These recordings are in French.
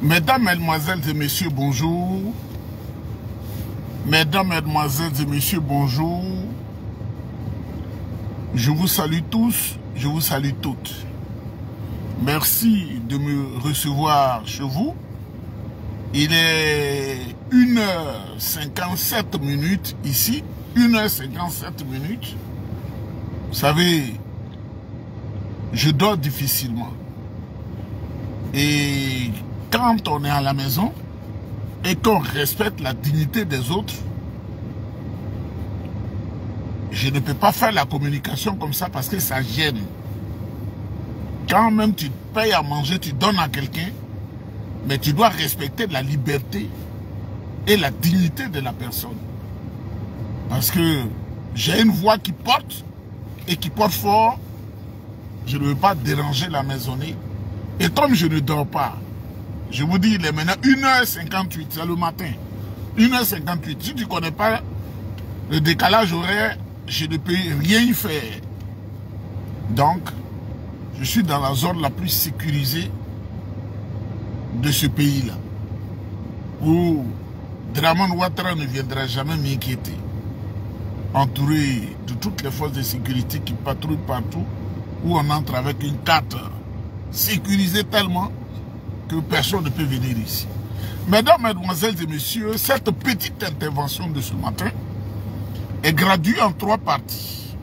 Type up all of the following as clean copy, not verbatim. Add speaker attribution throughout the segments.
Speaker 1: Mesdames, Mesdemoiselles et Messieurs, bonjour. Mesdames, Mesdemoiselles et Messieurs, bonjour. Je vous salue tous, je vous salue toutes. Merci de me recevoir chez vous. Il est 1h57 ici, 1h57. Vous savez, je dors difficilement. Et quand on est à la maison et qu'on respecte la dignité des autres, je ne peux pas faire la communication comme ça parce que ça gêne. Quand même tu payes à manger, tu donnes à quelqu'un, mais tu dois respecter la liberté et la dignité de la personne. Parce que j'ai une voix qui porte et qui porte fort. Je ne veux pas déranger la maisonnée. Et comme je ne dors pas, je vous dis, il est maintenant 1h58, c'est le matin. 1h58. Si tu ne connais pas le décalage horaire, je ne peux rien y faire. Donc, je suis dans la zone la plus sécurisée de ce pays-là, où Draman Ouattara ne viendra jamais m'inquiéter. Entouré de toutes les forces de sécurité qui patrouillent partout, où on entre avec une carte sécurisée tellement que personne ne peut venir ici. Mesdames, Mesdemoiselles et Messieurs, cette petite intervention de ce matin est graduée en 3 parties.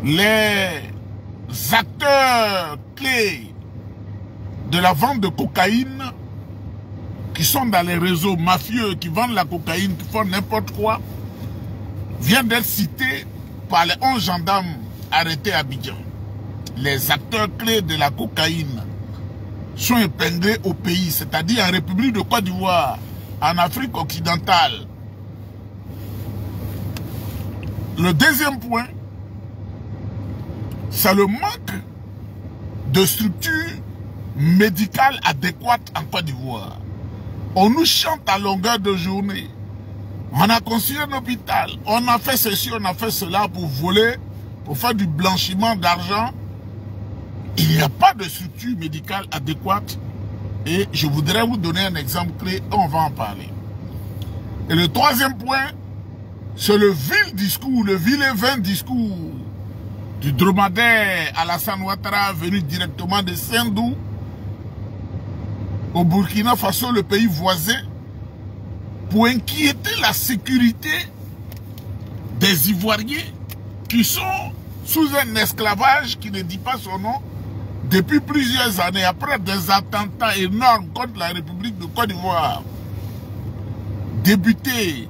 Speaker 1: Les acteurs clés de la vente de cocaïne, qui sont dans les réseaux mafieux, qui vendent la cocaïne, qui font n'importe quoi, viennent d'être cités par les 11 gendarmes arrêtés à Abidjan. Les acteurs clés de la cocaïne sont épinglés au pays, c'est-à-dire en République de Côte d'Ivoire, en Afrique occidentale. Le deuxième point, c'est le manque de structures médicales adéquates en Côte d'Ivoire. On nous chante à longueur de journée. On a construit un hôpital, on a fait ceci, on a fait cela pour voler, pour faire du blanchiment d'argent. Il n'y a pas de structure médicale adéquate et je voudrais vous donner un exemple clé, on va en parler. Et le troisième point, c'est le vil discours, le vilain vain discours du dromadaire Alassane Ouattara venu directement de Sendou au Burkina Faso, le pays voisin, pour inquiéter la sécurité des Ivoiriens qui sont sous un esclavage qui ne dit pas son nom depuis plusieurs années, après des attentats énormes contre la République de Côte d'Ivoire. Débuté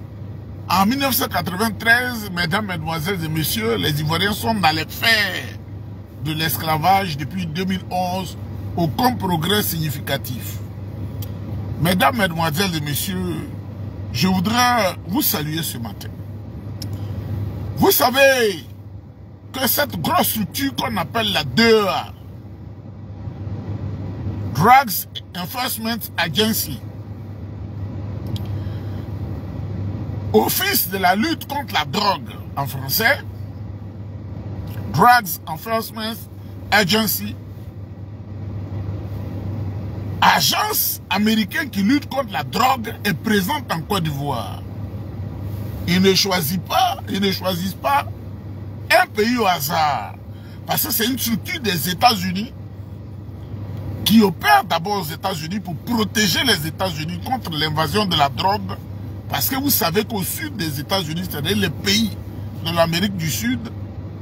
Speaker 1: en 1993, mesdames, mesdemoiselles et messieurs, les Ivoiriens sont dans les fers de l'esclavage depuis 2011, aucun progrès significatif. Mesdames, mesdemoiselles et messieurs, je voudrais vous saluer ce matin. Vous savez que cette grosse structure qu'on appelle la DEA, Drugs Enforcement Agency, Office de la lutte contre la drogue en français, Drugs Enforcement Agency, agence américaine qui lutte contre la drogue, est présente en Côte d'Ivoire. Ils ne choisissent pas un pays au hasard. Parce que c'est une structure des États-Unis qui opère d'abord aux États-Unis pour protéger les États-Unis contre l'invasion de la drogue. Parce que vous savez qu'au sud des États-Unis, c'est-à-dire les pays de l'Amérique du Sud,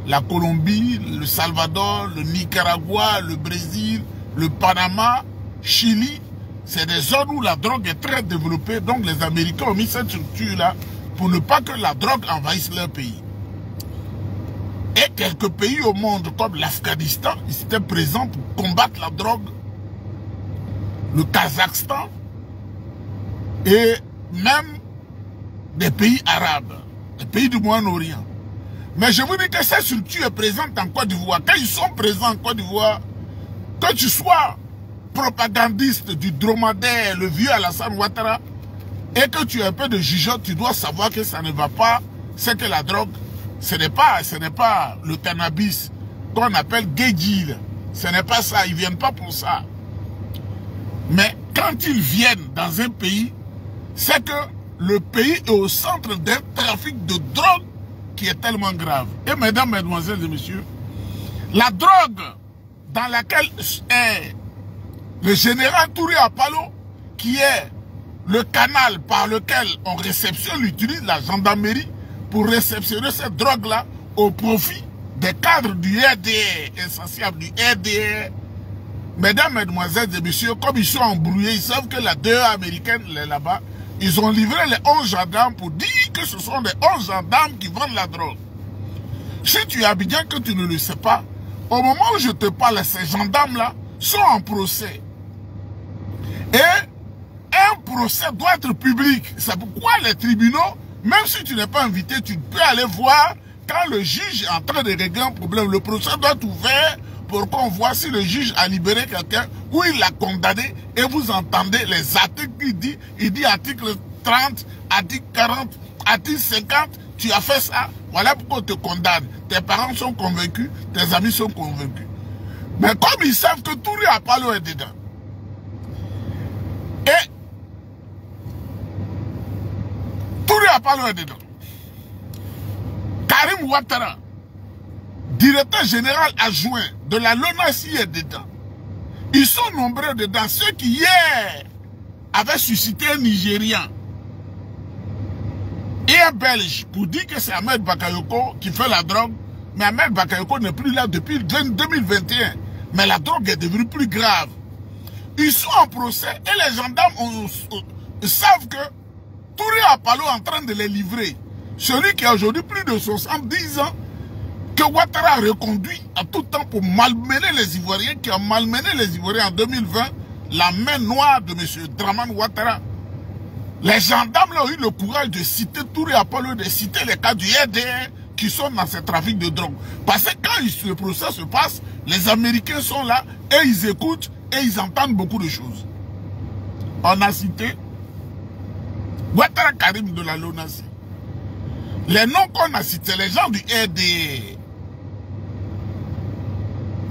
Speaker 1: la Colombie, le Salvador, le Nicaragua, le Brésil, le Panama, Chili, c'est des zones où la drogue est très développée. Donc les Américains ont mis cette structure-là pour ne pas que la drogue envahisse leur pays. Et quelques pays au monde comme l'Afghanistan, ils étaient présents pour combattre la drogue. Le Kazakhstan et même des pays arabes, des pays du Moyen-Orient. Mais je vous dis que cette structure est présente en Côte d'Ivoire. Quand ils sont présents en Côte d'Ivoire, que tu sois propagandiste du dromadaire, le vieux Alassane Ouattara, et que tu aies un peu de jugeote, tu dois savoir que ça ne va pas, c'est que la drogue, ce n'est pas le cannabis qu'on appelle gay deal. Ce n'est pas ça, ils ne viennent pas pour ça. Mais quand ils viennent dans un pays, c'est que le pays est au centre d'un trafic de drogue qui est tellement grave. Et mesdames, mesdemoiselles et messieurs, la drogue dans laquelle est le général Touré Apalo, qui est le canal par lequel on réceptionne, utilise la gendarmerie pour réceptionner cette drogue-là au profit des cadres du RDR, essentiel du RDR. Mesdames, mesdemoiselles et messieurs, comme ils sont embrouillés, ils savent que la DEA américaine est là-bas. Ils ont livré les 11 gendarmes pour dire que ce sont les 11 gendarmes qui vendent la drogue. Si tu es à Abidjan que tu ne le sais pas, au moment où je te parle, ces gendarmes-là sont en procès. Et un procès doit être public. C'est pourquoi les tribunaux, même si tu n'es pas invité, tu peux aller voir quand le juge est en train de régler un problème. Le procès doit être ouvert pour qu'on voit si le juge a libéré quelqu'un ou il l'a condamné et vous entendez les articles qu'il dit. Il dit article 30, article 40, article 50, tu as fait ça, voilà pourquoi on te condamne. Tes parents sont convaincus, tes amis sont convaincus. Mais comme ils savent que Touré Apalo est dedans, et Touré Apalo est dedans, Karim Ouattara, directeur général adjoint de la LONASI est dedans. Ils sont nombreux dedans. Ceux qui hier avaient suscité un Nigérian et un Belge pour dire que c'est Ahmed Bakayoko qui fait la drogue. Mais Ahmed Bakayoko n'est plus là depuis 2021. Mais la drogue est devenue plus grave. Ils sont en procès et les gendarmes savent que Touré Apalo est en train de les livrer. Celui qui a aujourd'hui plus de 70 ans, que Ouattara a reconduit à tout temps pour malmener les Ivoiriens, qui a malmené les Ivoiriens en 2020, la main noire de M. Dramane Ouattara. Les gendarmes ont eu le courage de citer Touré Apalo, de citer les cas du RDR qui sont dans ce trafic de drogue. Parce que quand le procès se passe, les Américains sont là et ils écoutent et ils entendent beaucoup de choses. On a cité Ouattara Karim de la LONASI. Les noms qu'on a cités, les gens du RDR.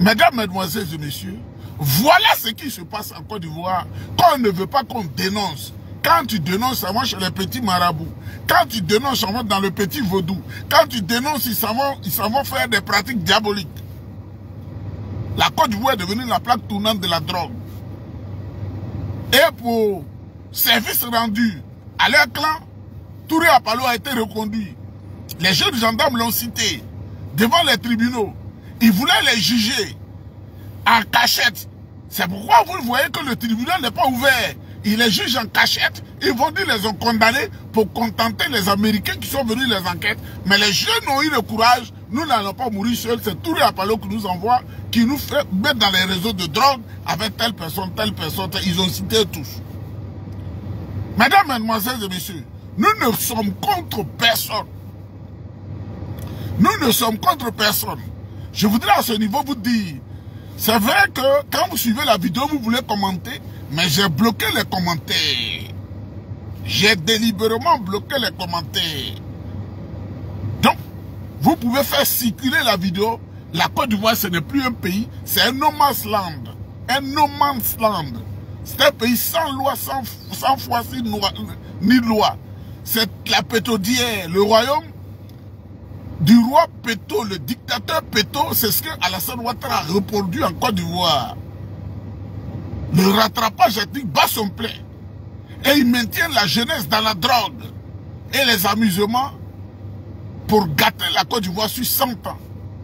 Speaker 1: Mesdames, mesdemoiselles et messieurs, voilà ce qui se passe en Côte d'Ivoire quand on ne veut pas qu'on dénonce. Quand tu dénonces, ça va chez les petits marabouts. Quand tu dénonces, ça va dans le petit vaudou. Quand tu dénonces, ils s'en vont faire des pratiques diaboliques. La Côte d'Ivoire est devenue la plaque tournante de la drogue. Et pour service rendu à leur clan, Touré Apalo a été reconduit. Les jeunes gendarmes l'ont cité devant les tribunaux. Ils voulaient les juger en cachette. C'est pourquoi vous voyez que le tribunal n'est pas ouvert. Ils les jugent en cachette. Ils vont dire qu'ils les ont condamnés pour contenter les Américains qui sont venus les enquêtes. Mais les jeunes ont eu le courage. Nous n'allons pas mourir seuls. C'est Touré Apalo qui nous envoie, qui nous fait mettre dans les réseaux de drogue avec telle personne, telle personne. Ils ont cité tous. Mesdames, mesdemoiselles et messieurs, nous ne sommes contre personne. Nous ne sommes contre personne. Je voudrais à ce niveau vous dire, c'est vrai que quand vous suivez la vidéo, vous voulez commenter, mais j'ai bloqué les commentaires. J'ai délibérément bloqué les commentaires. Donc, vous pouvez faire circuler la vidéo. La Côte d'Ivoire, ce n'est plus un pays, c'est un no man's land. Un no man's land. C'est un pays sans loi, sans foi ni loi. C'est la pétodière, le royaume du roi Péto, le dictateur Péto, c'est ce que Alassane Ouattara a reproduit en Côte d'Ivoire. Le rattrapage ethnique bat son plein. Et il maintient la jeunesse dans la drogue et les amusements pour gâter la Côte d'Ivoire sur 100 ans.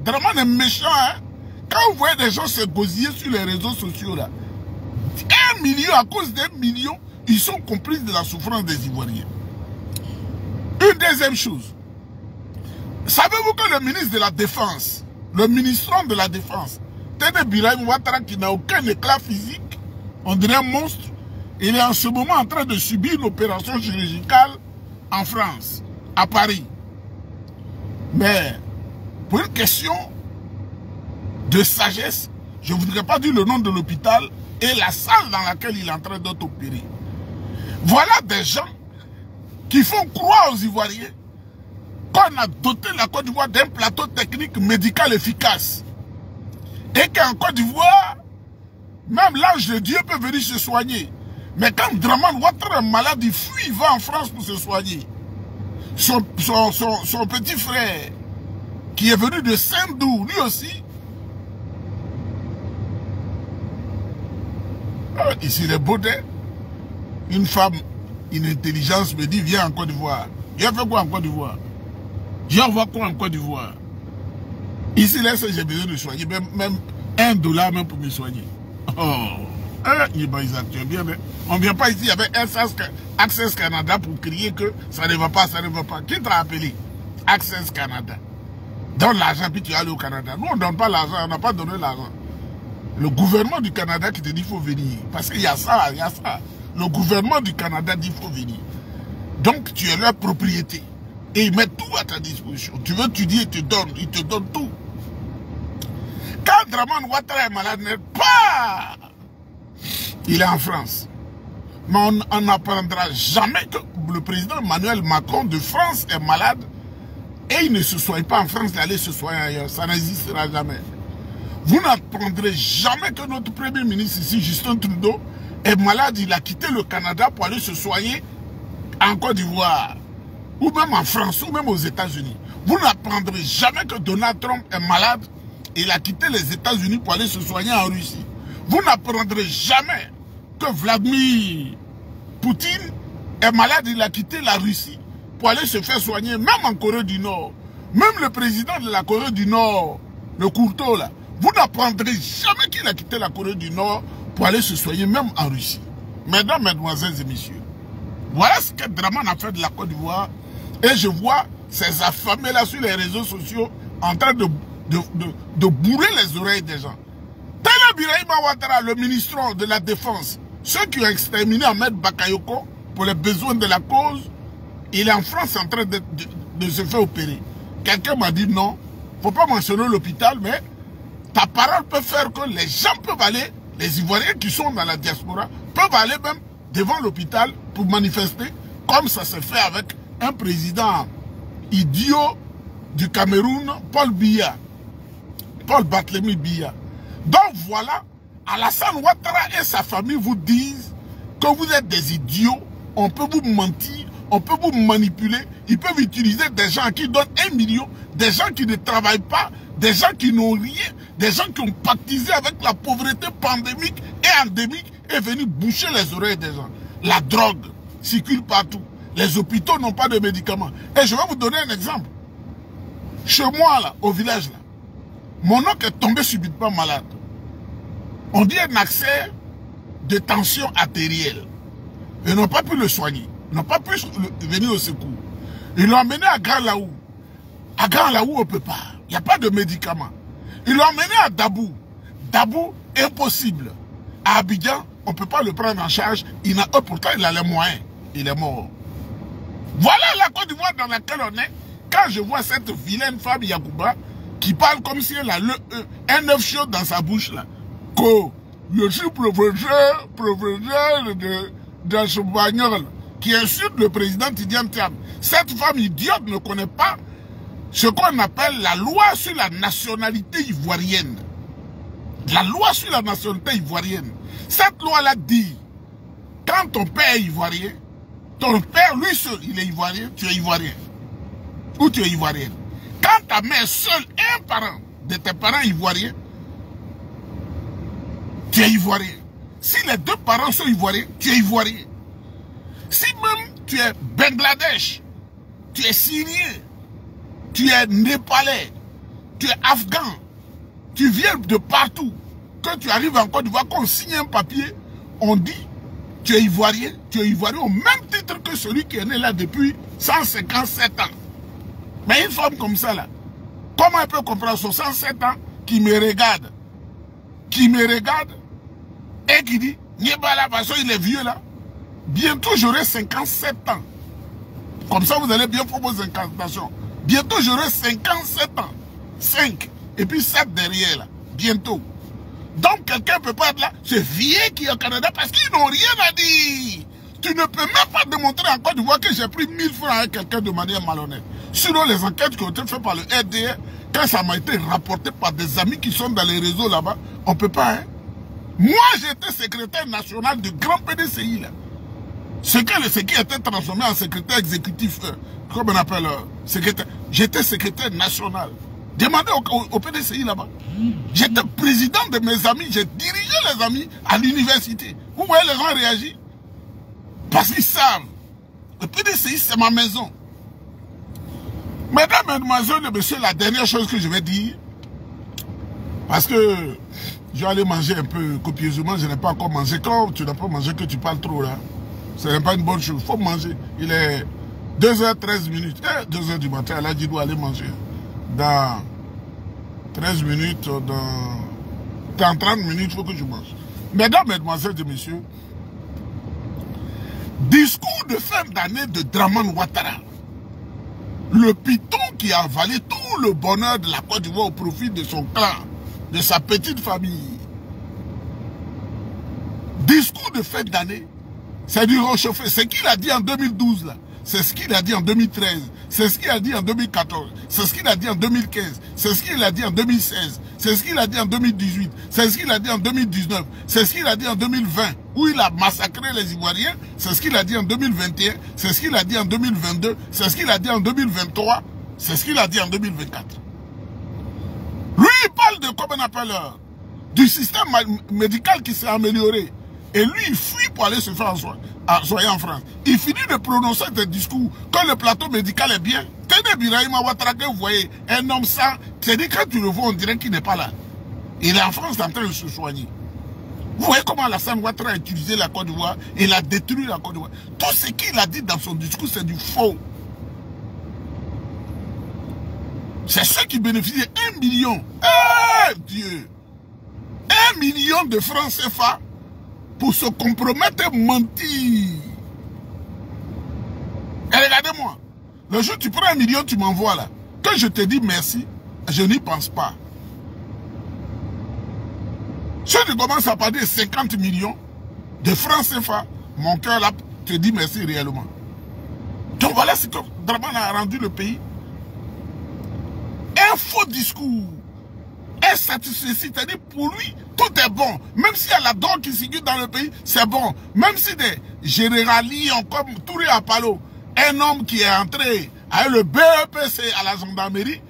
Speaker 1: Dramane est méchant, hein? Quand vous voyez des gens se gosiller sur les réseaux sociaux, là, 1 million, à cause d'1 million, ils sont complices de la souffrance des Ivoiriens. Une deuxième chose. Savez-vous que le ministre de la Défense, le ministre de la Défense, Téné Birahim Ouattara, qui n'a aucun éclat physique, on dirait un monstre, il est en ce moment en train de subir une opération chirurgicale en France, à Paris. Mais, pour une question de sagesse, je ne voudrais pas dire le nom de l'hôpital et la salle dans laquelle il est en train d'être opéré. Voilà des gens qui font croire aux Ivoiriens qu'on a doté la Côte d'Ivoire d'un plateau technique médical efficace. Et qu'en Côte d'Ivoire, même l'ange de Dieu peut venir se soigner. Mais quand Dramane Ouattara est malade, il fuit, il va en France pour se soigner. Son petit frère, qui est venu de Saint-Doux, lui aussi. Ici, les Baudets, une femme, une intelligence me dit, viens en Côte d'Ivoire. Il a fait quoi en Côte d'Ivoire? J'envoie quoi en Côte d'Ivoire? Ici, là, j'ai besoin de soigner, même $1 même pour me soigner. Oh, tu es bien, mais on ne vient pas ici avec Access Canada pour crier que ça ne va pas, ça ne va pas. Qui t'a appelé? Access Canada. Donne l'argent, puis tu es allé au Canada. Nous, on ne donne pas l'argent, on n'a pas donné l'argent. Le gouvernement du Canada qui te dit qu'il faut venir. Parce qu'il y a ça, il y a ça. Le gouvernement du Canada dit qu'il faut venir. Donc, tu es leur propriété. Et ils mettent tout à ta disposition. Tu veux, tu dis, ils te donnent tout. Quand Dramane Ouattara est malade, n'est pas. Il est en France. Mais on n'apprendra jamais que le président Emmanuel Macron de France est malade et il ne se soigne pas en France d'aller se soigner ailleurs. Ça n'existera jamais. Vous n'apprendrez jamais que notre premier ministre ici, Justin Trudeau, est malade. Il a quitté le Canada pour aller se soigner en Côte d'Ivoire, ou même en France, ou même aux États-Unis. Vous n'apprendrez jamais que Donald Trump est malade. Il a quitté les États-Unis pour aller se soigner en Russie. Vous n'apprendrez jamais que Vladimir Poutine est malade. Il a quitté la Russie pour aller se faire soigner, même en Corée du Nord. Même le président de la Corée du Nord, le Courteau là, vous n'apprendrez jamais qu'il a quitté la Corée du Nord pour aller se soigner, même en Russie. Mesdames, mesdemoiselles et messieurs, voilà ce que Dramane a fait de la Côte d'Ivoire. Et je vois ces affamés là sur les réseaux sociaux en train de bourrer les oreilles des gens. Tala Birahima Ouattara, le ministre de la Défense, ceux qui ont exterminé Ahmed Bakayoko pour les besoins de la cause, il est en France en train de se faire opérer. Quelqu'un m'a dit non, il ne faut pas mentionner l'hôpital, mais ta parole peut faire que les gens peuvent aller, les Ivoiriens qui sont dans la diaspora, peuvent aller même devant l'hôpital pour manifester, comme ça se fait avec un président idiot du Cameroun, Paul Biya. Paul Barthélemy Biya. Donc voilà, Alassane Ouattara et sa famille vous disent que vous êtes des idiots, on peut vous mentir, on peut vous manipuler, ils peuvent utiliser des gens qui donnent 1 million, des gens qui ne travaillent pas, des gens qui n'ont rien, des gens qui ont pactisé avec la pauvreté pandémique et endémique et venir boucher les oreilles des gens. La drogue circule partout, les hôpitaux n'ont pas de médicaments. Et je vais vous donner un exemple. Chez moi, là, au village, là, mon oncle est tombé subitement malade. On dit un accès de tension artérielle. Ils n'ont pas pu le soigner. Ils n'ont pas pu venir au secours. Ils l'ont emmené à Grand Laou. À Grand Laou, on ne peut pas. Il n'y a pas de médicaments. Ils l'ont emmené à Dabou. Dabou, impossible. À Abidjan, on ne peut pas le prendre en charge. Pourtant, il a les moyens. Il est mort. Voilà la Côte d'Ivoire dans laquelle on est. Quand je vois cette vilaine femme Yacouba qui parle comme si elle a un œuf chaud dans sa bouche là. Que je suis professeur de ce bagnole qui insulte le président Tidiane Thiam. Cette femme idiote ne connaît pas ce qu'on appelle la loi sur la nationalité ivoirienne. La loi sur la nationalité ivoirienne. Cette loi-là dit, quand ton père est ivoirien, ton père lui seul, il est ivoirien, tu es ivoirien. Ou tu es ivoirienne. Quand ta mère seule, un parent de tes parents ivoiriens, tu es ivoirien. Si les deux parents sont ivoiriens, tu es ivoirien. Si même tu es Bangladesh, tu es syrien, tu es népalais, tu es afghan, tu viens de partout, quand tu arrives en Côte d'Ivoire, qu'on signe un papier, on dit tu es ivoirien au même titre que celui qui est né là depuis 157 ans. Mais une femme comme ça là, comment elle peut comprendre 67 ans qui me regarde et qui dit, Niébala, parce qu'il est vieux là, bientôt j'aurai 57 ans. Comme ça vous allez bien faire vos incantations. Bientôt j'aurai 57 ans. 5 et puis 7 derrière là, bientôt. Donc quelqu'un ne peut pas être là, ce vieux qui est au Canada parce qu'ils n'ont rien à dire. Tu ne peux même pas démontrer en Côte d'Ivoire que j'ai pris 1000 francs avec quelqu'un de manière malhonnête. Sinon, les enquêtes qui ont été faites par le RDR, quand ça m'a été rapporté par des amis qui sont dans les réseaux là-bas, on ne peut pas. Hein? Moi, j'étais secrétaire national du grand PDCI. Là. Ce qui était transformé en secrétaire exécutif, comme on appelle secrétaire. J'étais secrétaire national. Demandez au PDCI là-bas. J'étais président de mes amis, j'ai dirigé les amis à l'université. Vous voyez, les gens réagissent. Parce qu'ils savent. Le PDCI, c'est ma maison. Mesdames, mesdemoiselles et messieurs, la dernière chose que je vais dire, parce que je vais aller manger un peu copieusement, je n'ai pas encore mangé. Quand tu n'as pas mangé, que tu parles trop là, ce n'est pas une bonne chose. Il faut manger. Il est 2h13 minutes. 2h du matin, là, je dois aller manger. Dans 13 minutes, dans 30 minutes, il faut que je mange. Mesdames, mesdemoiselles et messieurs, discours de fin d'année de Dramane Ouattara. Le python qui a avalé tout le bonheur de la Côte d'Ivoire au profit de son clan, de sa petite famille. Discours de fin d'année, c'est du réchauffé. Ce qu'il a dit en 2012, là, c'est ce qu'il a dit en 2013, c'est ce qu'il a dit en 2014, c'est ce qu'il a dit en 2015, c'est ce qu'il a dit en 2016, c'est ce qu'il a dit en 2018, c'est ce qu'il a dit en 2019, c'est ce qu'il a dit en 2020, où il a massacré les Ivoiriens, c'est ce qu'il a dit en 2021, c'est ce qu'il a dit en 2022, c'est ce qu'il a dit en 2023, c'est ce qu'il a dit en 2024. Lui, il parle de, comment on appelle, du système médical qui s'est amélioré. Et lui, il fuit pour aller se faire soigner en France. Il finit de prononcer des discours. Quand le plateau médical est bien, tenez Birahima Ouattara, vous voyez, un homme sans, c'est-à-dire quand tu le vois, on dirait qu'il n'est pas là. Il est en France en train de se soigner. Vous voyez comment Alassane Ouattara a utilisé la Côte d'Ivoire, il a détruit la Côte d'Ivoire. Tout ce qu'il a dit dans son discours, c'est du faux. C'est ceux qui bénéficient 1 million. Eh Dieu! 1 million de francs CFA pour se compromettre et mentir. Et regardez-moi. Le jour où tu prends 1 million, tu m'envoies là. Quand je te dis merci, je n'y pense pas. Si tu commences à parler de 50 millions de francs CFA, mon cœur là te dit merci réellement. Donc voilà ce que Dramane a rendu le pays. Un faux discours. Insatisfait, c'est-à-dire pour lui, tout est bon. Même s'il y a la drogue qui circule dans le pays, c'est bon. Même si des généralions comme Touré Apalo, un homme qui est entré avec le BEPC à la gendarmerie,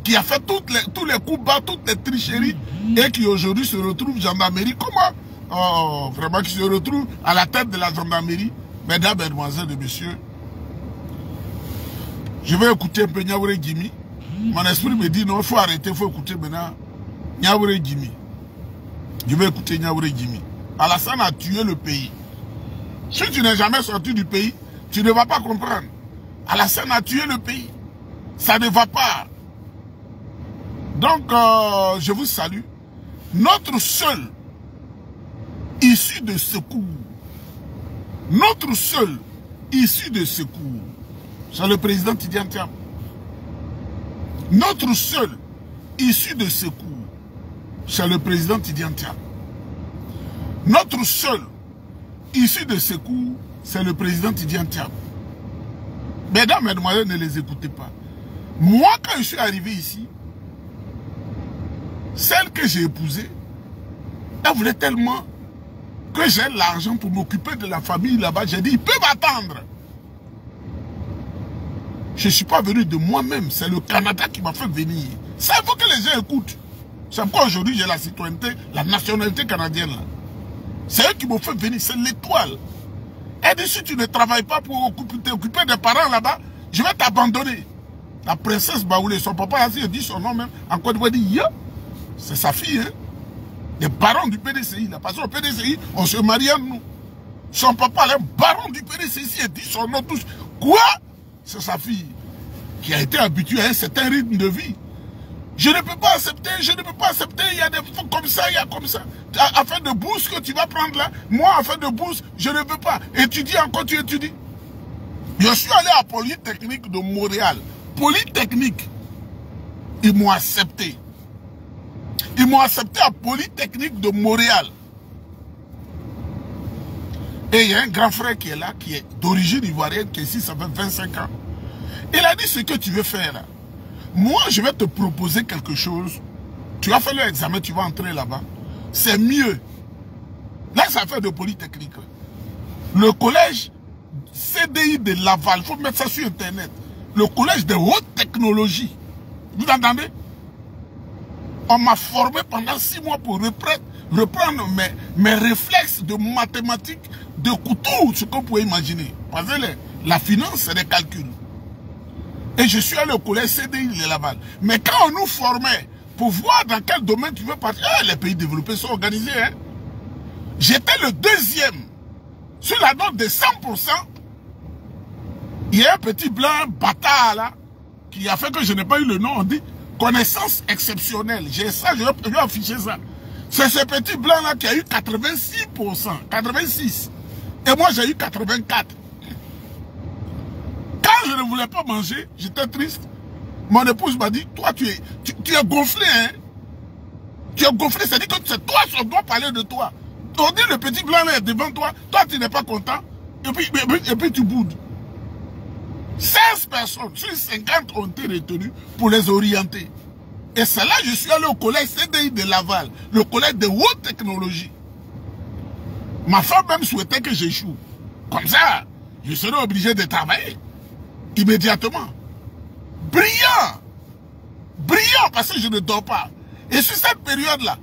Speaker 1: qui a fait tous les coups bas, toutes les tricheries, et qui aujourd'hui se retrouve gendarmerie. Comment? Oh, vraiment, qui se retrouve à la tête de la gendarmerie. Mesdames, mesdemoiselles et messieurs, je vais écouter un peu Niaouré Djimi. Mon esprit me dit non, il faut arrêter, il faut écouter maintenant Niaouré Djimi. Je vais écouter Niaouré Djimi. Alassane a tué le pays. Si tu n'es jamais sorti du pays, tu ne vas pas comprendre. Alassane a tué le pays. Ça ne va pas. Donc, je vous salue. Notre seul issue de secours, c'est le président Tidjane Thiam. Notre seul issue de secours, c'est le président Tidjane Thiam. Notre seul issue de secours, c'est le président Tidjane Thiam. Mesdames, mesdemoiselles, ne les écoutez pas. Moi, quand je suis arrivé ici, celle que j'ai épousée, elle voulait tellement que j'ai l'argent pour m'occuper de la famille là-bas. J'ai dit, ils peuvent attendre. Je ne suis pas venu de moi-même, c'est le Canada qui m'a fait venir. Ça, il faut que les gens écoutent. C'est pourquoi aujourd'hui j'ai la citoyenneté, la nationalité canadienne. C'est eux qui m'ont fait venir, c'est l'étoile. Elle dit, si tu ne travailles pas pour t'occuper des parents là-bas, je vais t'abandonner. La princesse Baoulé, son papa a dit son nom même, en Côte d'Ivoire, dit, yeah. C'est sa fille, hein. Les barons du PDCI, là. Parce qu'au PDCI, on se marie entre nous. Son papa, le baron du PDCI, il dit son nom tous. Quoi? C'est sa fille qui a été habituée à un certain rythme de vie. Je ne peux pas accepter, il y a des fois comme ça, il y a comme ça. Afin de bourse que tu vas prendre là, moi, afin de bourse, je ne peux pas. Étudier encore, tu étudies. Je suis allé à Polytechnique de Montréal. Polytechnique, ils m'ont accepté. Ils m'ont accepté à Polytechnique de Montréal. Et il y a un grand frère qui est là, qui est d'origine ivoirienne, qui est ici, ça fait 25 ans. Il a dit ce que tu veux faire là. Moi, je vais te proposer quelque chose. Tu vas faire l'examen, tu vas entrer là-bas. C'est mieux. Là, ça fait de Polytechnique. Le collège CDI de Laval, il faut mettre ça sur Internet. Le collège de haute technologie. Vous entendez? On m'a formé pendant 6 mois pour reprendre mes réflexes de mathématiques, de couture, ce qu'on pouvait imaginer. Parce que la finance, c'est des calculs. Et je suis allé au collège CDI de Laval. Mais quand on nous formait pour voir dans quel domaine tu veux partir, les pays développés sont organisés. Hein? J'étais le deuxième. Sur la note de 100%, il y a un petit blanc bâtard là, qui a fait que je n'ai pas eu le nom. On dit connaissance exceptionnelle. J'ai ça, je vais afficher ça. C'est ce petit blanc là qui a eu 86%, 86. Et moi j'ai eu 84. Quand je ne voulais pas manger, j'étais triste. Mon épouse m'a dit, toi tu es gonflé, hein. Tu es gonflé, c'est-à-dire que c'est toi, on doit parler de toi. On dit le petit blanc là est devant toi, toi tu n'es pas content, et puis tu boudes. 16 personnes sur 50 ont été retenues pour les orienter. Et c'est là que je suis allé au collège CDI de Laval, le collège de haute technologie. Ma femme même souhaitait que j'échoue. Comme ça, je serais obligé de travailler immédiatement. Brillant. Brillant parce que je ne dors pas. Et sur cette période-là,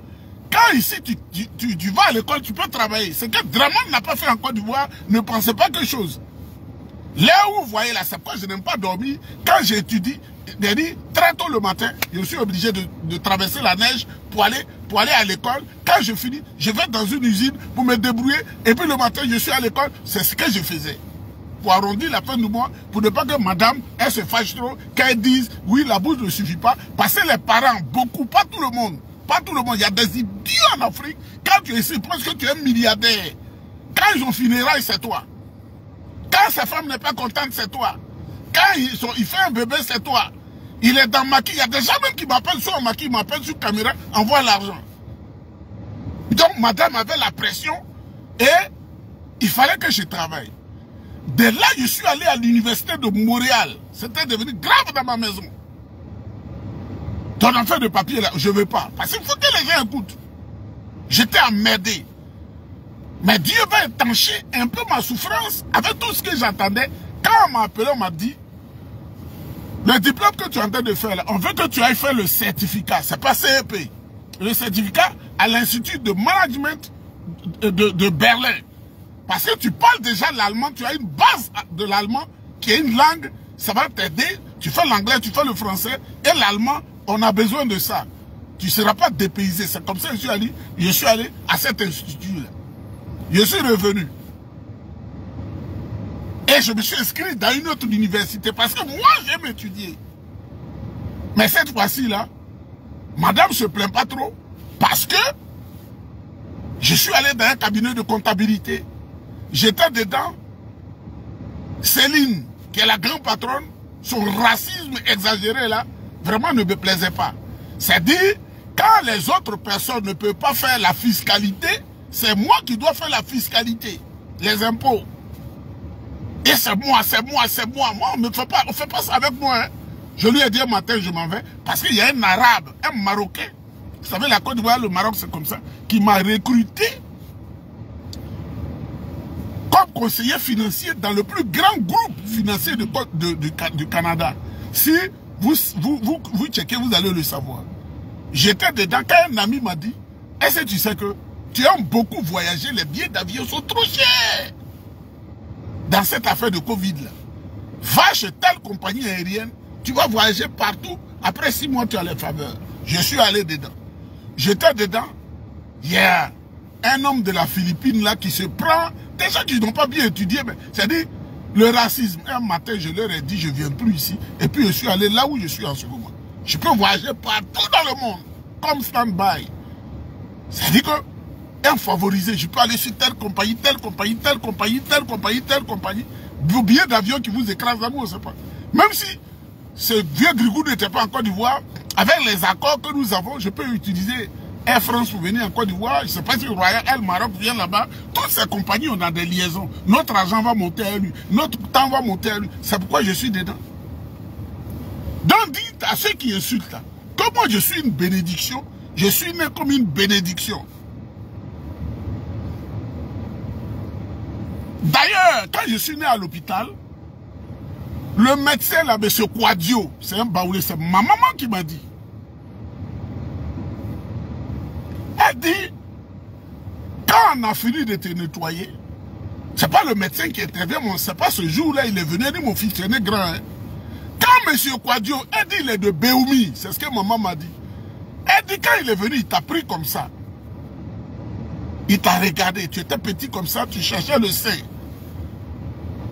Speaker 1: quand ici tu vas à l'école, tu peux travailler. Ce que Drummond n'a pas fait en Côte d'Ivoire, ne pensez pas quelque chose. Là où vous voyez là, c'est pourquoi je n'aime pas dormir. Quand j'étudie, très tôt le matin, je suis obligé de traverser la neige pour aller à l'école. Quand je finis, je vais dans une usine pour me débrouiller. Et puis le matin, je suis à l'école. C'est ce que je faisais. Pour arrondir la fin du mois, pour ne pas que madame, elle se fâche trop, qu'elle dise, oui, la bourse ne suffit pas. Parce que les parents, beaucoup, pas tout le monde, il y a des idiots en Afrique. Quand tu es ici, pense que tu es milliardaire. Quand ils ont funérailles, c'est toi. Quand sa femme n'est pas contente, c'est toi. Quand il fait un bébé, c'est toi. Il est dans maquis. Il y a des gens même qui m'appellent sur un maquis, ils m'appellent sur caméra, envoient l'argent. Donc, madame avait la pression et il fallait que je travaille. De là, je suis allé à l'université de Montréal. C'était devenu grave dans ma maison. Ton affaire de papier, là, je ne veux pas. Parce qu'il faut que les gens écoutent. J'étais emmerdé. Mais Dieu va étancher un peu ma souffrance avec tout ce que j'entendais. Quand on m'a appelé, on m'a dit, le diplôme que tu es en train de faire, là, on veut que tu ailles faire le certificat. Ce n'est pas CEP. Le certificat à l'Institut de Management de Berlin. Parce que tu parles déjà l'allemand, tu as une base de l'allemand qui est une langue, ça va t'aider. Tu fais l'anglais, tu fais le français et l'allemand, on a besoin de ça. Tu ne seras pas dépaysé. C'est comme ça que je suis allé à cet institut-là. Je suis revenu. Et je me suis inscrit dans une autre université parce que moi, j'aime étudier. Mais cette fois-ci, là, madame ne se plaint pas trop parce que je suis allé dans un cabinet de comptabilité. J'étais dedans. Céline, qui est la grande patronne, son racisme exagéré là, vraiment ne me plaisait pas. C'est-à-dire, quand les autres personnes ne peuvent pas faire la fiscalité, c'est moi qui dois faire la fiscalité, les impôts. Et c'est moi, c'est moi, c'est moi. Moi, on ne fait pas ça avec moi. Hein. Je lui ai dit un matin, je m'en vais, parce qu'il y a un Arabe, un Marocain. Vous savez, la Côte d'Ivoire, le Maroc, c'est comme ça, qui m'a recruté comme conseiller financier dans le plus grand groupe financier du Canada. Si vous checkez, vous allez le savoir. J'étais dedans quand un ami m'a dit, est-ce que tu sais que tu aimes beaucoup voyager, les billets d'avion sont trop chers. Dans cette affaire de Covid là, va chez telle compagnie aérienne, tu vas voyager partout. Après 6 mois, tu as les faveurs. Je suis allé dedans. J'étais dedans. Il y a un homme de la Philippine là qui se prend. Des gens qui n'ont pas bien étudié, c'est-à-dire le racisme. Un matin, je leur ai dit, je ne viens plus ici. Et puis, je suis allé là où je suis en ce moment. Je peux voyager partout dans le monde, comme stand-by. C'est-à-dire que, un favorisé, je peux aller sur telle compagnie, telle compagnie, telle compagnie, telle compagnie, telle compagnie. Vos billets d'avion qui vous écrasent l'amour, c'est pas. Même si ce vieux grigou n'était pas en Côte d'Ivoire, avec les accords que nous avons, je peux utiliser Air France pour venir en Côte d'Ivoire, je ne sais pas si Royal Air Maroc vient là-bas. Toutes ces compagnies, on a des liaisons. Notre argent va monter à lui. Notre temps va monter à lui. C'est pourquoi je suis dedans. Donc dites à ceux qui insultent là, que moi je suis une bénédiction, je suis né comme une bénédiction. D'ailleurs, quand je suis né à l'hôpital, le médecin là, M. Kouadio, c'est un baoulé, c'est ma maman qui m'a dit. Elle dit, quand on a fini de te nettoyer, c'est pas le médecin qui intervient, c'est pas ce jour-là, il est venu, il dit, mon fils, tu es grand. Hein. Quand M. Kouadio, elle dit, il est de Béoumi, c'est ce que maman m'a dit. Elle dit, quand il est venu, il t'a pris comme ça. Il t'a regardé, tu étais petit comme ça, tu cherchais le sein.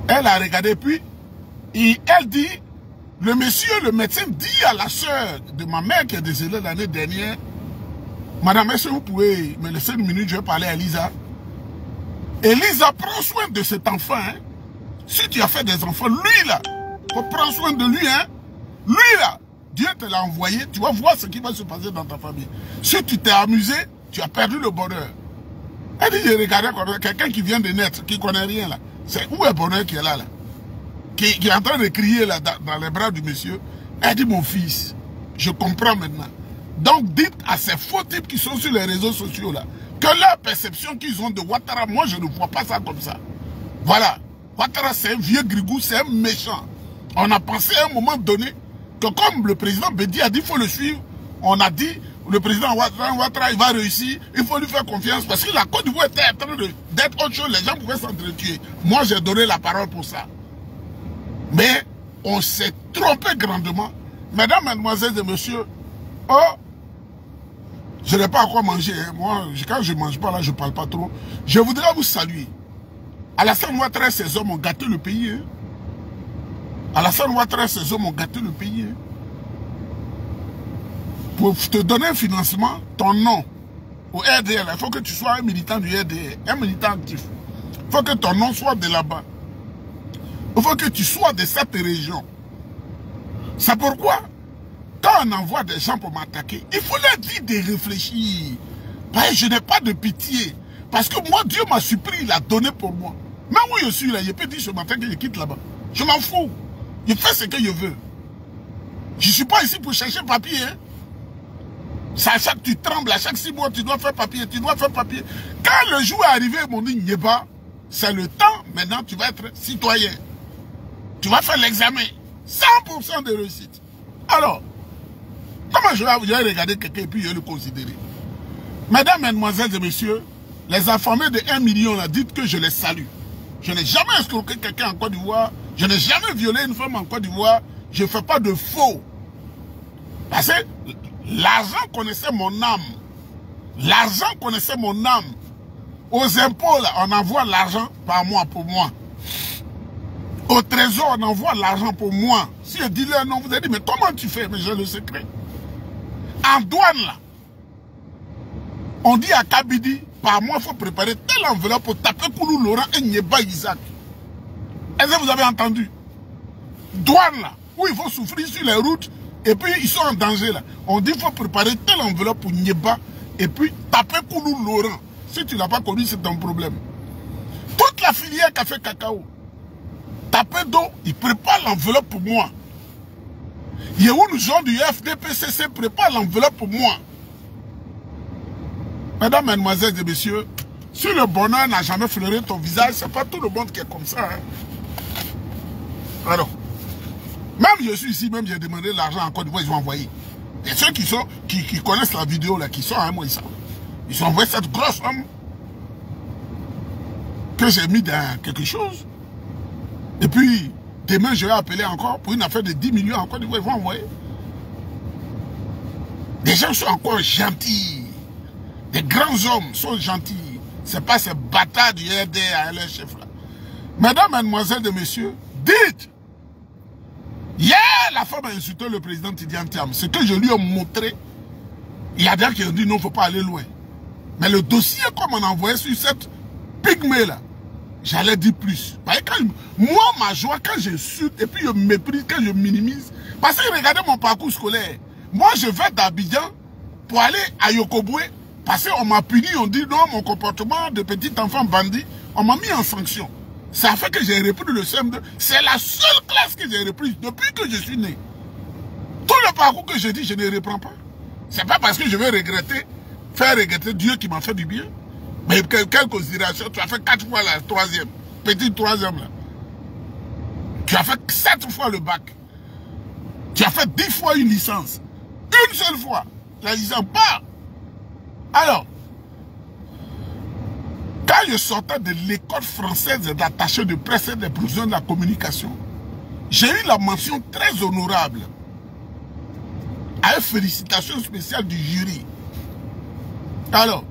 Speaker 1: Elle a regardé, puis, elle dit, le monsieur, le médecin dit à la soeur de ma mère qui est décédée l'année dernière, madame, est-ce que vous pouvez me laisser une minute, je vais parler à Elisa. Elisa, prends soin de cet enfant. Hein. Si tu as fait des enfants, lui là, faut prendre soin de lui. Hein. Lui là, Dieu te l'a envoyé, tu vas voir ce qui va se passer dans ta famille. Si tu t'es amusé, tu as perdu le bonheur. Elle dit, j'ai regardé quelqu'un qui vient de naître, qui ne connaît rien là. C'est où est le bonheur qui est là, qui est en train de crier là, dans les bras du monsieur. Elle dit, mon fils, je comprends maintenant. Donc dites à ces faux types qui sont sur les réseaux sociaux là, que leur perception qu'ils ont de Ouattara, moi je ne vois pas ça comme ça. Voilà, Ouattara c'est un vieux grigou, c'est un méchant. On a pensé à un moment donné que comme le président Bédi a dit, il faut le suivre, on a dit, le président Ouattara, il va réussir, il faut lui faire confiance, parce que la Côte d'Ivoire était en train d'être autre chose, les gens pouvaient s'entretuer. Moi, j'ai donné la parole pour ça. Mais, on s'est trompé grandement. Mesdames, mesdemoiselles et messieurs, oh, je n'ai pas encore mangé. Hein. Moi, quand je ne mange pas, là, je ne parle pas trop. Je voudrais vous saluer. Alassane Ouattara, ses hommes ont gâté le pays. Hein. Alassane Ouattara, ses hommes ont gâté le pays. Hein. Pour te donner un financement, ton nom au RDL, il faut que tu sois un militant du RDL, un militant actif. Il faut que ton nom soit de là-bas. Il faut que tu sois de cette région. C'est pourquoi, quand on envoie des gens pour m'attaquer, il faut leur dire de réfléchir. Parce que je n'ai pas de pitié. Parce que moi, Dieu m'a surpris, il a donné pour moi. Même où je suis là, je peux dire ce matin que je quitte là-bas. Je m'en fous. Je fais ce que je veux. Je ne suis pas ici pour chercher papier. Hein. C'est à chaque tu trembles, à chaque 6 mois, tu dois faire papier, tu dois faire papier. Quand le jour est arrivé, ils m'ont dit, Nyeba, c'est le temps, maintenant tu vas être citoyen. Tu vas faire l'examen. 100% de réussite. Alors, comment je vais regarder quelqu'un et puis je vais le considérer? Mesdames, mesdemoiselles et messieurs, les informés de 1 million, là, dites que je les salue. Je n'ai jamais escroqué quelqu'un en Côte d'Ivoire. Je n'ai jamais violé une femme en Côte d'Ivoire. Je ne fais pas de faux. Parce que l'argent connaissait mon âme. L'argent connaissait mon âme. Aux impôts, là, on envoie l'argent par mois pour moi. Au trésor, on envoie l'argent pour moi. Si je dis leur nom, vous allez dire, mais comment tu fais? Mais j'ai le secret. En douane, là, on dit à Kabidi, par mois, il faut préparer telle enveloppe pour taper Koulou Laurent et Nyeba Isaac. Est-ce que vous avez entendu? Douane, là, où il faut souffrir sur les routes, et puis ils sont en danger, là. On dit qu'il faut préparer telle enveloppe pour Nyeba, et puis taper Koulou Laurent. Si tu ne l'as pas connu, c'est ton problème. Toute la filière café cacao, taper d'eau, il prépare l'enveloppe pour moi. Yehoun Jean du FDPCC prépare l'enveloppe pour moi. Mesdames, mesdemoiselles et messieurs, si le bonheur n'a jamais fleuré ton visage, c'est pas tout le monde qui est comme ça. Hein. Alors, même je suis ici, même j'ai demandé l'argent en Côte d'Ivoire, ils ont envoyé. Et ceux qui connaissent la vidéo, là, qui sont à moi, ils ont envoyé cette grosse homme que j'ai mis dans quelque chose. Et puis, demain, je vais appeler encore pour une affaire de 10 millions en Côte d'Ivoire, ils vont envoyer. Les gens sont encore gentils. Les grands hommes sont gentils. Ce n'est pas ces bâtards du RDA, leur chef là. Mesdames, mesdemoiselles et messieurs, dites. Hier, la femme a insulté le président Tidiane Thiam. Ce que je lui ai montré, il y a des gens qui ont dit non, il ne faut pas aller loin. Mais le dossier, comme on a envoyé sur cette pygmée là, j'allais dire plus. Parce que moi, ma joie, quand j'insulte et puis je méprise, quand je minimise, parce que regardez mon parcours scolaire. Moi, je vais d'Abidjan pour aller à Yokoboué Parce qu'on m'a puni, on dit non, mon comportement de petit enfant bandit, on m'a mis en sanction. Ça fait que j'ai repris le CM2. C'est la seule classe que j'ai reprise depuis que je suis né. Tout le parcours que je dis, je ne reprends pas. C'est pas parce que je vais regretter, faire regretter Dieu qui m'a fait du bien. Mais quelle considération, tu as fait 4 fois la troisième, petite troisième là. Tu as fait 7 fois le bac. Tu as fait 10 fois une licence. Une seule fois. La licence, pas. Alors, quand je sortais de l'école française d'attaché de presse et des professions de la communication, j'ai eu la mention très honorable. Avec félicitations spéciales du jury. Alors,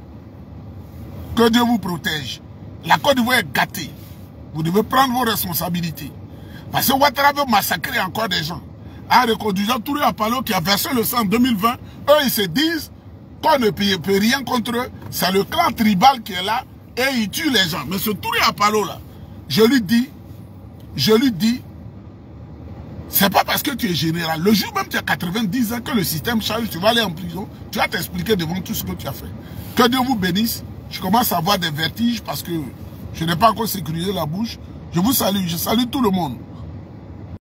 Speaker 1: que Dieu vous protège. La Côte d'Ivoire est gâtée. Vous devez prendre vos responsabilités. Parce que Ouattara veut massacrer encore des gens. En reconduisant Touré Apalo qui a versé le sang en 2020, eux ils se disent qu'on ne peut rien contre eux. C'est le clan tribal qui est là et il tue les gens. Mais ce Touré Apalo là, je lui dis, c'est pas parce que tu es général. Le jour même tu as 90 ans que le système change, tu vas aller en prison, tu vas t'expliquer devant tout ce que tu as fait. Que Dieu vous bénisse. Je commence à avoir des vertiges parce que je n'ai pas encore sécurisé la bouche. Je vous salue, je salue tout le monde.